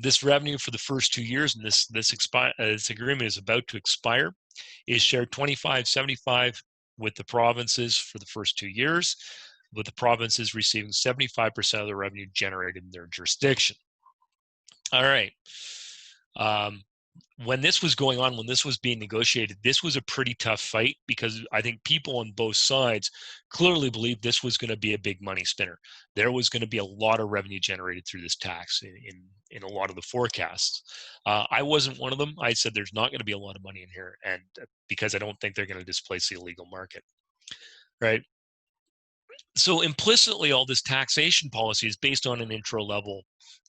This revenue for the first 2 years, and this agreement is about to expire, is shared 25-75 with the provinces for the first 2 years, with the provinces receiving 75% of the revenue generated in their jurisdiction. All right. When this was going on, when this was being negotiated, this was a pretty tough fight, because I think people on both sides clearly believed this was going to be a big money spinner. There was going to be a lot of revenue generated through this tax in a lot of the forecasts. I wasn't one of them. I said there's not going to be a lot of money in here, and because I don't think they're going to displace the illegal market, right? So implicitly, all this taxation policy is based on an intro-level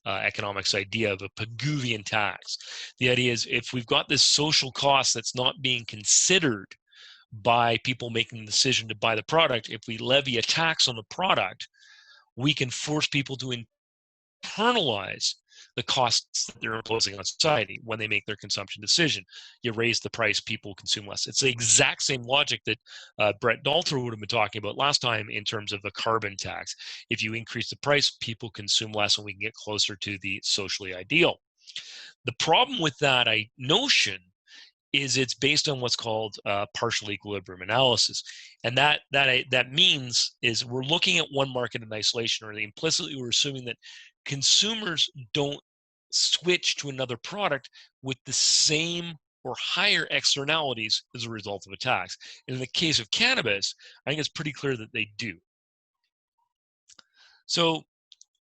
economics idea of a Pigouvian tax. The idea is, if we've got this social cost that's not being considered by people making the decision to buy the product, if we levy a tax on the product, we can force people to internalize the costs that they're imposing on society when they make their consumption decision. You raise the price, people consume less. It's the exact same logic that Brett Dalter would have been talking about last time in terms of a carbon tax. If you increase the price, people consume less, and we can get closer to the socially ideal. The problem with that notion is it's based on what's called partial equilibrium analysis. And that means is we're looking at one market in isolation, or implicitly we're assuming that consumers don't switch to another product with the same or higher externalities as a result of a tax. And in the case of cannabis, I think it's pretty clear that they do. So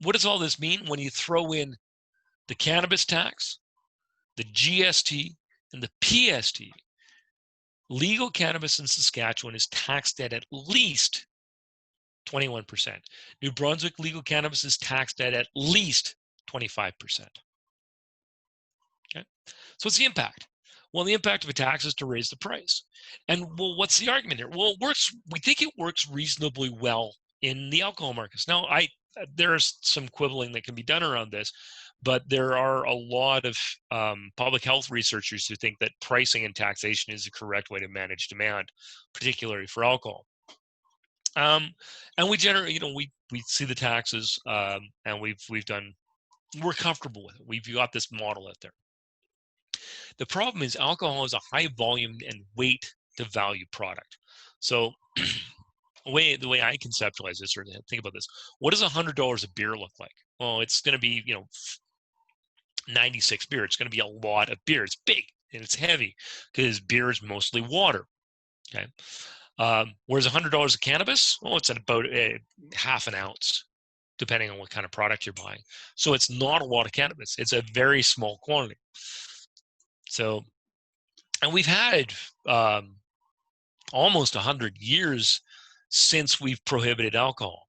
what does all this mean when you throw in the cannabis tax, the GST, and the PST? Legal cannabis in Saskatchewan is taxed at least 21%. New Brunswick legal cannabis is taxed at least 25%. Okay, so what's the impact? Well, the impact of a tax is to raise the price. And well, what's the argument here? Well, it works. We think it works reasonably well in the alcohol markets. Now, there's some quibbling that can be done around this, but there are a lot of public health researchers who think that pricing and taxation is the correct way to manage demand, particularly for alcohol. And we generally, we see the taxes, and we're comfortable with it. We've got this model out there. The problem is alcohol is a high volume and weight to value product. So the way I conceptualize this or think about this, what does $100 a beer look like? Well, it's going to be, 96 beer. It's going to be a lot of beer. It's big and it's heavy because beer is mostly water. Okay. Whereas $100 of cannabis, well, it's at about half an ounce, depending on what kind of product you're buying. So it's not a lot of cannabis. It's a very small quantity. So, and we've had almost 100 years since we've prohibited alcohol.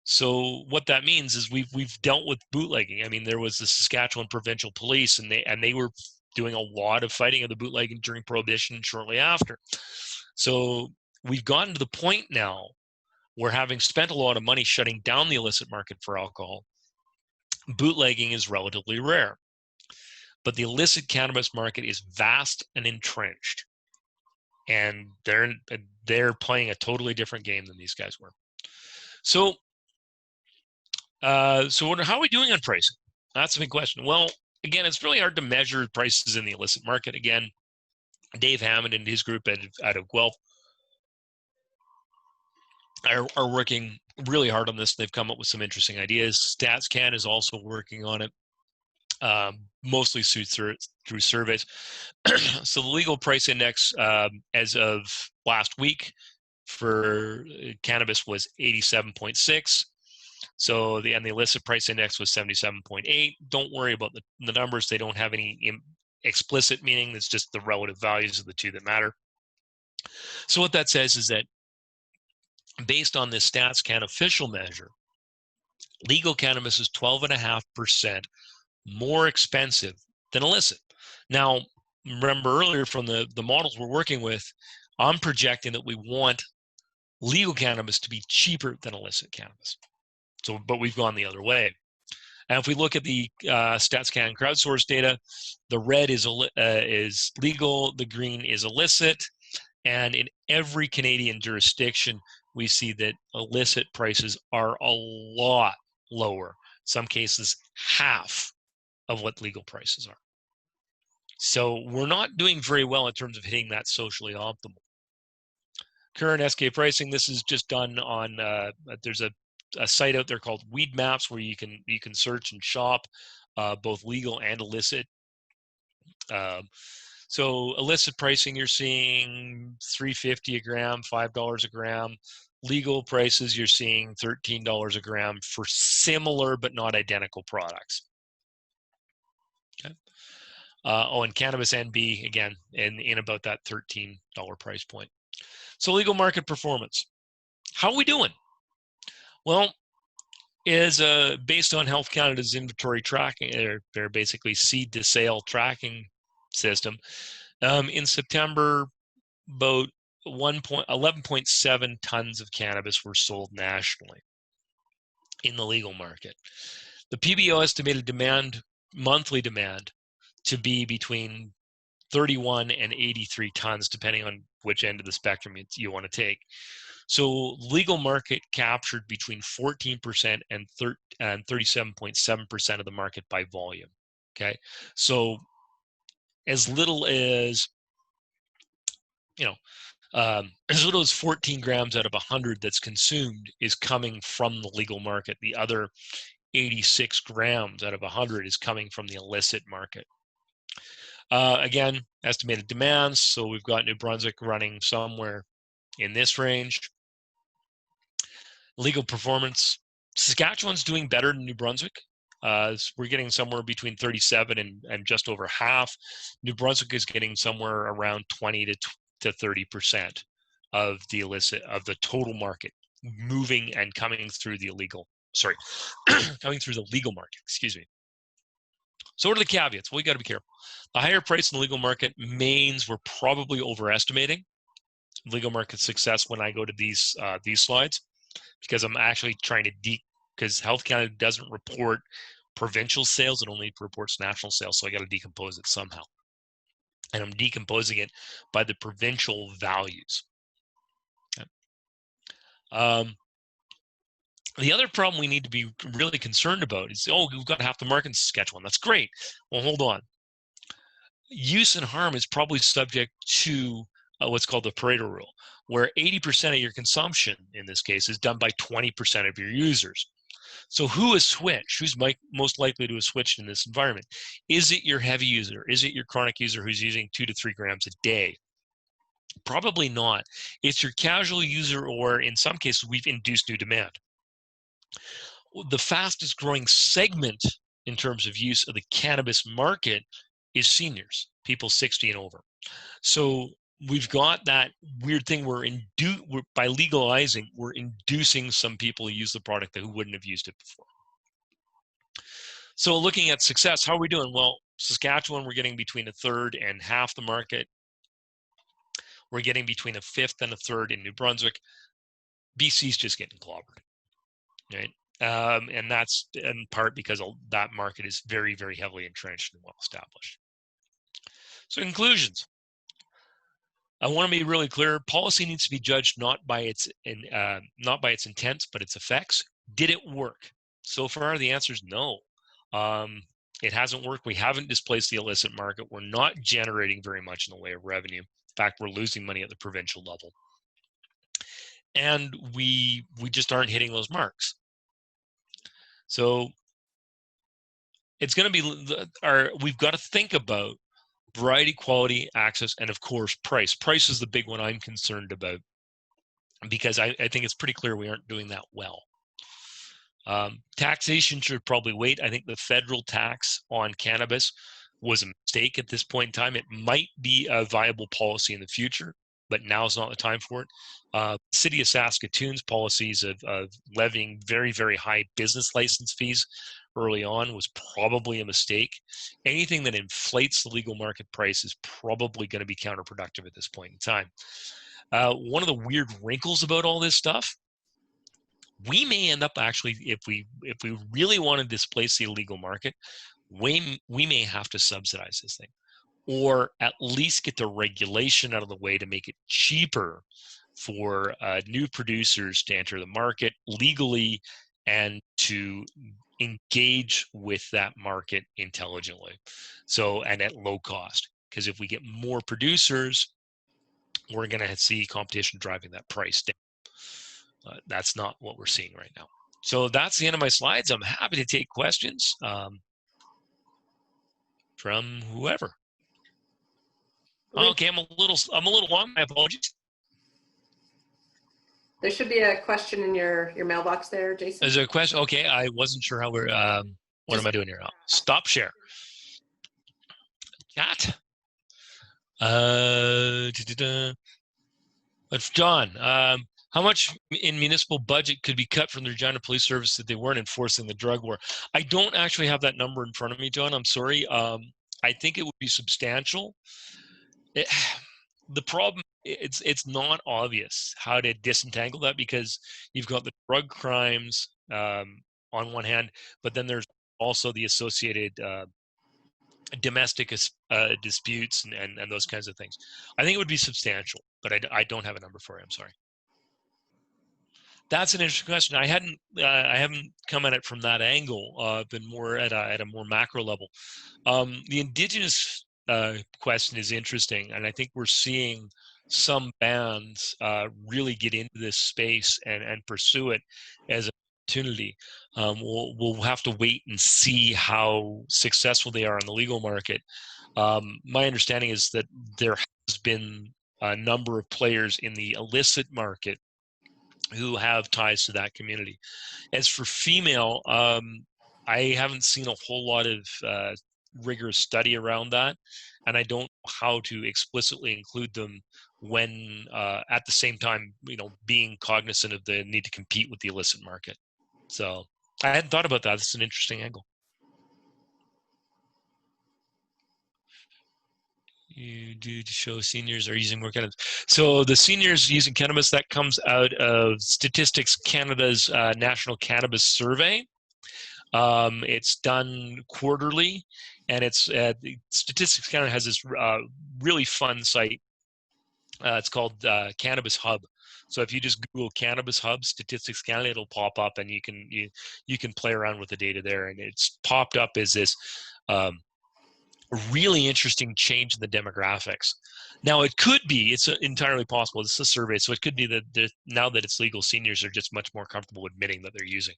So what that means is we've dealt with bootlegging. I mean, there was the Saskatchewan Provincial Police, and they were doing a lot of fighting of the bootlegging during Prohibition and shortly after. So we've gotten to the point now where, having spent a lot of money shutting down the illicit market for alcohol, bootlegging is relatively rare. But the illicit cannabis market is vast and entrenched, and they're playing a totally different game than these guys were. So, how are we doing on pricing? That's a big question. Well, again, it's really hard to measure prices in the illicit market. Again, Dave Hammond and his group out of Guelph are working really hard on this. They've come up with some interesting ideas. StatsCan is also working on it, mostly through surveys. So the legal price index as of last week for cannabis was 87.6. So the illicit price index was 77.8. Don't worry about the numbers. They don't have any explicit meaning. It's just the relative values of the two that matter. So what that says is that, based on this StatsCan official measure, legal cannabis is 12.5% more expensive than illicit. Now, remember earlier from the models we're working with, I'm projecting that we want legal cannabis to be cheaper than illicit cannabis. So, but we've gone the other way. And if we look at the StatsCan crowdsourced data, the red is legal, the green is illicit, and in every Canadian jurisdiction, we see that illicit prices are a lot lower. In some cases, half of what legal prices are. So we're not doing very well in terms of hitting that socially optimal. Current SK pricing, this is just done on, there's a site out there called Weed Maps where you can search and shop both legal and illicit. So illicit pricing, you're seeing $3.50 a gram, $5 a gram. Legal prices, you're seeing $13 a gram for similar but not identical products. Okay. And cannabis NB, again, in about that $13 price point. So legal market performance. How are we doing? Well, is based on Health Canada's inventory tracking, they're basically seed to sale tracking system. In September, about 11.7 tons of cannabis were sold nationally in the legal market. The PBO estimated monthly demand, to be between 31 and 83 tons, depending on which end of the spectrum you want to take. So legal market captured between 14% and 37.7% of the market by volume. Okay, so as little as as little as 14 grams out of 100 that's consumed is coming from the legal market. The other 86 grams out of 100 is coming from the illicit market. Again, estimated demands. So we've got New Brunswick running somewhere in this range. Legal performance. Saskatchewan's doing better than New Brunswick. We're getting somewhere between 37 and just over half. New Brunswick is getting somewhere around 20 to 30% of the illicit, of the total market moving and coming through the illegal, sorry, coming through the legal market, excuse me. So what are the caveats? Well, we got to be careful. The higher price in the legal market means we're probably overestimating legal market success when I go to these slides, because I'm actually trying to because Health Canada doesn't report provincial sales, it only reports national sales, so I got to decompose it somehow. And I'm decomposing it by the provincial values. Okay. The other problem we need to be really concerned about is, oh, we've got half the market in Saskatchewan. That's great. Well, hold on. Use and harm is probably subject to what's called the Pareto rule, where 80% of your consumption, in this case, is done by 20% of your users. So who has switched? Who's most likely to have switched in this environment? Is it your heavy user? Is it your chronic user who's using 2 to 3 grams a day? Probably not. It's your casual user, or in some cases, we've induced new demand. The fastest growing segment in terms of use of the cannabis market is seniors, people 60 and over. So we've got that weird thing where by legalizing, we're inducing some people to use the product who wouldn't have used it before. So looking at success, how are we doing? Well, Saskatchewan, we're getting between a third and half the market. We're getting between a fifth and a third in New Brunswick. BC's just getting clobbered, right? And that's in part because that market is very, very heavily entrenched and well established. So conclusions. I want to be really clear. Policy needs to be judged not by its intent, but its effects. Did it work? So far, the answer is no. It hasn't worked. We haven't displaced the illicit market. We're not generating very much in the way of revenue. In fact, we're losing money at the provincial level. And we just aren't hitting those marks. So it's going to be we've got to think about variety, quality, access, and of course, price. Price is the big one I'm concerned about, because I think it's pretty clear we aren't doing that well. Taxation should probably wait. I think the federal tax on cannabis was a mistake at this point in time. It might be a viable policy in the future, but now's not the time for it. City of Saskatoon's policies of levying very, very high business license fees early on was probably a mistake. Anything that inflates the legal market price is probably going to be counterproductive at this point in time. One of the weird wrinkles about all this stuff, we may end up actually, if we really want to displace the illegal market, we may have to subsidize this thing, or at least get the regulation out of the way to make it cheaper for new producers to enter the market legally and to engage with that market intelligently, and at low cost. Because if we get more producers, we're going to see competition driving that price down. That's not what we're seeing right now. So that's the end of my slides. I'm happy to take questions from whoever. Okay, I'm a little long. My apologies. There should be a question in your mailbox there, Jason. Is there a question? Okay, I wasn't sure how we're. What am I doing here now? Stop share. Chat. It's John. How much in municipal budget could be cut from the Regina Police Service if they weren't enforcing the drug war? I don't actually have that number in front of me, John. I'm sorry. I think it would be substantial. The problem, it's not obvious how to disentangle that, because you've got the drug crimes on one hand, but then there's also the associated domestic disputes and those kinds of things. I think it would be substantial, but I don't have a number for you. I'm sorry. That's an interesting question. I haven't come at it from that angle, been more at a more macro level. The Indigenous question is interesting, and I think we're seeing some bands really get into this space and pursue it as an opportunity. We'll have to wait and see how successful they are in the legal market. My understanding is that there has been a number of players in the illicit market who have ties to that community. As for female, I haven't seen a whole lot of rigorous study around that, and I don't know how to explicitly include them when at the same time, being cognizant of the need to compete with the illicit market. So I hadn't thought about that. It's an interesting angle. You do to show seniors are using more cannabis. So the seniors using cannabis, that comes out of Statistics Canada's National Cannabis Survey. It's done quarterly, and it's Statistics Canada has this really fun site. It's called Cannabis Hub. So if you just Google Cannabis Hub Statistics Canada, it'll pop up, and you can play around with the data there. And it's popped up as this really interesting change in the demographics. Now, it could be, it's entirely possible, it's a survey, so it could be that now that it's legal, seniors are just much more comfortable admitting that they're using.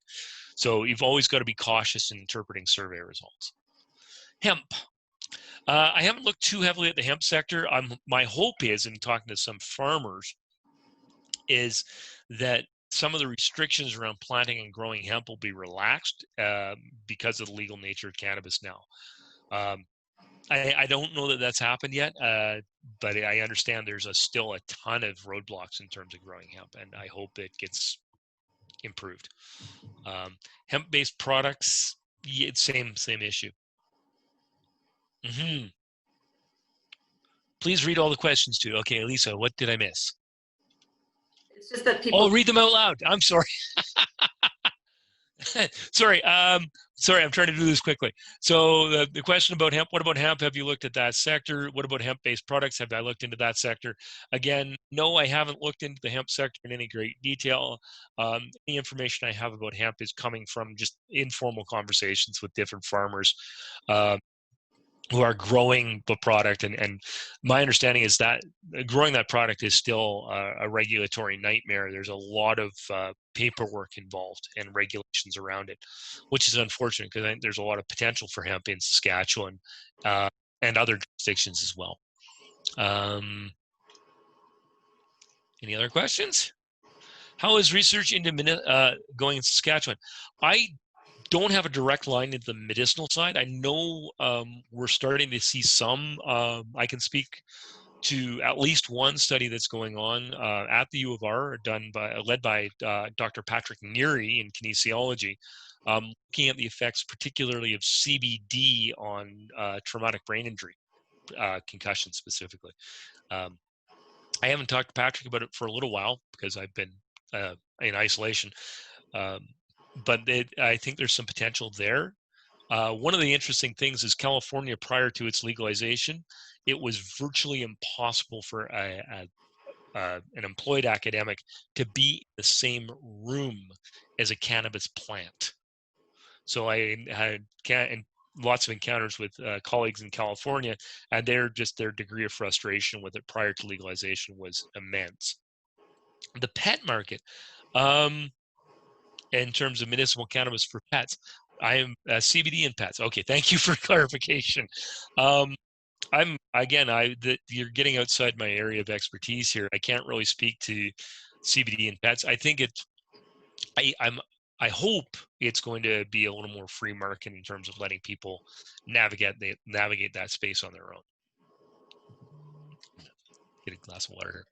So you've always got to be cautious in interpreting survey results. Hemp. I haven't looked too heavily at the hemp sector. My hope is, in talking to some farmers, is that some of the restrictions around planting and growing hemp will be relaxed because of the legal nature of cannabis now. I don't know that that's happened yet, but I understand there's still a ton of roadblocks in terms of growing hemp, and I hope it gets improved. Hemp-based products, same issue. Please read all the questions too. Okay, Lisa, what did I miss? It's just that people. Oh, read them out loud. I'm sorry. Sorry, I'm trying to do this quickly. So the question about hemp, what about hemp? Have you looked at that sector? What about hemp-based products? Have I looked into that sector? Again, no, I haven't looked into the hemp sector in any great detail. Any information I have about hemp is coming from just informal conversations with different farmers who are growing the product. And my understanding is that growing that product is still a regulatory nightmare. There's a lot of paperwork involved and regulations around it, which is unfortunate because I think there's a lot of potential for hemp in Saskatchewan and other jurisdictions as well. Any other questions? How is research into going in Saskatchewan? I don't have a direct line into the medicinal side. I know we're starting to see some. I can speak to at least one study that's going on at the U of R, led by Dr. Patrick Neary in kinesiology, looking at the effects particularly of CBD on traumatic brain injury, concussion specifically. I haven't talked to Patrick about it for a little while because I've been in isolation. But I think there's some potential there. One of the interesting things is California, prior to its legalization, it was virtually impossible for an employed academic to be in the same room as a cannabis plant. So I had lots of encounters with colleagues in California, and their degree of frustration with it prior to legalization was immense. The pet market. In terms of medicinal cannabis for pets, I am CBD and pets. Okay, thank you for clarification. You're getting outside my area of expertise here. I can't really speak to CBD and pets. I think I hope it's going to be a little more free market in terms of letting people navigate that space on their own. Get a glass of water here.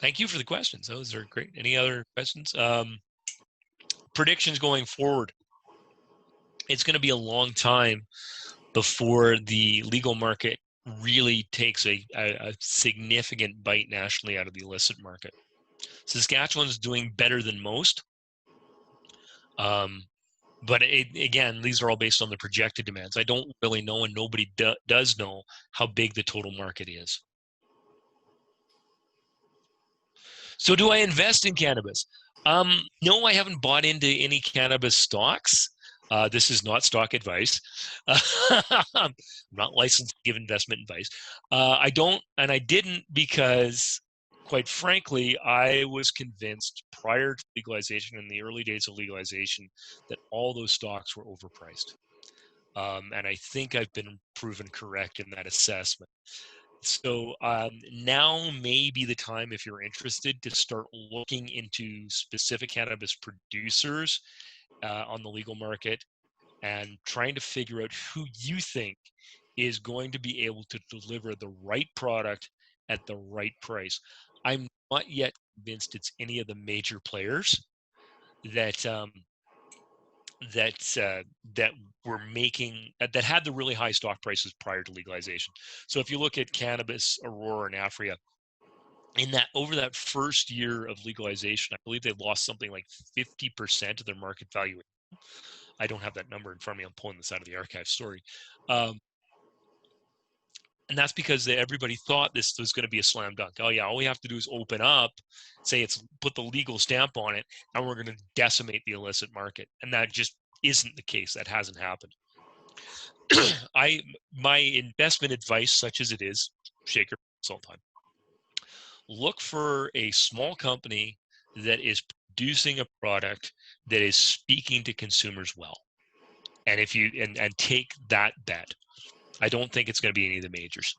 Thank you for the questions. Those are great. Any other questions? Predictions going forward. It's going to be a long time before the legal market really takes a significant bite nationally out of the illicit market. Saskatchewan's doing better than most. But again, these are all based on the projected demands. I don't really know, and nobody does know how big the total market is. So do I invest in cannabis? No, I haven't bought into any cannabis stocks. This is not stock advice. I'm not licensed to give investment advice. I don't, and I didn't because, quite frankly, I was convinced prior to legalization, in the early days of legalization, that all those stocks were overpriced. And I think I've been proven correct in that assessment. So now may be the time, if you're interested, to start looking into specific cannabis producers on the legal market and trying to figure out who you think is going to be able to deliver the right product at the right price. I'm not yet convinced it's any of the major players that that were making that had the really high stock prices prior to legalization. So if you look at cannabis, Aurora, and Afria, in that over that first year of legalization, I believe they lost something like 50% of their market value. I don't have that number in front of me. I'm pulling this out of the archive story. And that's because everybody thought this was going to be a slam dunk. Oh yeah, all we have to do is open up, put the legal stamp on it, and we're going to decimate the illicit market. And that just isn't the case. That hasn't happened. My investment advice, such as it is, shake your all the time. Look for a small company that is producing a product that is speaking to consumers well. And if you and take that bet. I don't think it's going to be any of the majors.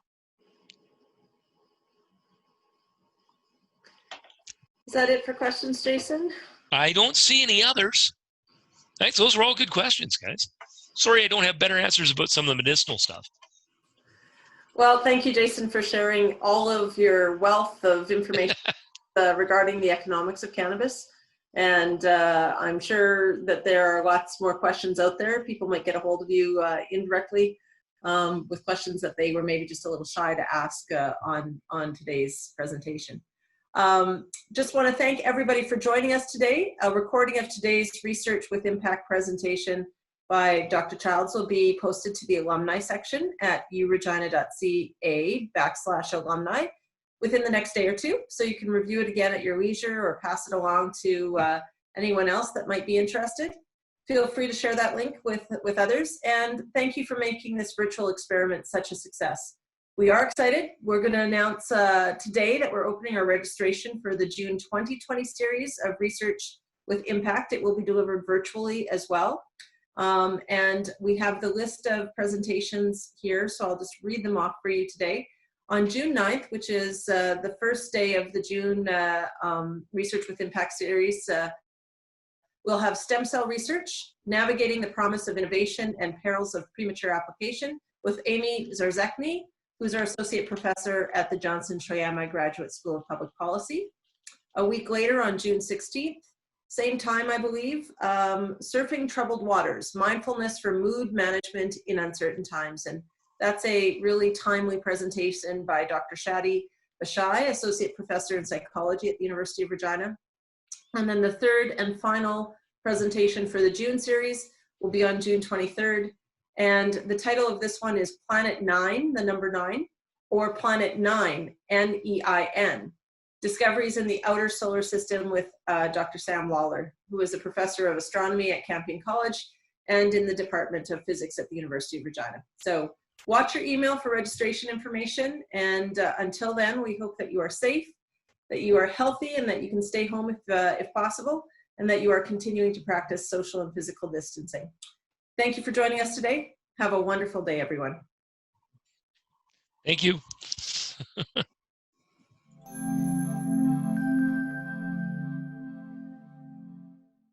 Is that it for questions, Jason? I don't see any others. Thanks. Those were all good questions, guys. Sorry I don't have better answers about some of the medicinal stuff. Well, thank you, Jason, for sharing all of your wealth of information regarding the economics of cannabis. And I'm sure that there are lots more questions out there. People might get a hold of you indirectly with questions that they were maybe just a little shy to ask on today's presentation. Just want to thank everybody for joining us today. A recording of today's Research with Impact presentation by Dr. Childs will be posted to the alumni section at uregina.ca/alumni within the next day or two. So you can review it again at your leisure or pass it along to anyone else that might be interested. Feel free to share that link with others. And thank you for making this virtual experiment such a success. We are excited. We're going to announce today that we're opening our registration for the June 2020 series of Research with Impact. It will be delivered virtually as well. And we have the list of presentations here, so I'll just read them off for you today. On June 9th, which is the first day of the June Research with Impact series, we'll have stem cell research, navigating the promise of innovation and perils of premature application with Amy Zarzekny, who's our associate professor at the Johnson Shoyama Graduate School of Public Policy. A week later, on June 16th, same time, I believe, Surfing Troubled Waters, Mindfulness for Mood Management in Uncertain Times. And that's a really timely presentation by Dr. Shadi Bashai, Associate Professor in Psychology at the University of Regina. And then the third and final presentation for the June series will be on June 23rd. And the title of this one is Planet 9, the number 9, or Planet 9, N-E-I-N, Discoveries in the Outer Solar System with Dr. Sam Lawler, who is a professor of astronomy at Campion College and in the Department of Physics at the University of Regina. So watch your email for registration information. And until then, we hope that you are safe, that you are healthy, and that you can stay home if possible, and that you are continuing to practice social and physical distancing. Thank you for joining us today. Have a wonderful day, everyone. Thank you.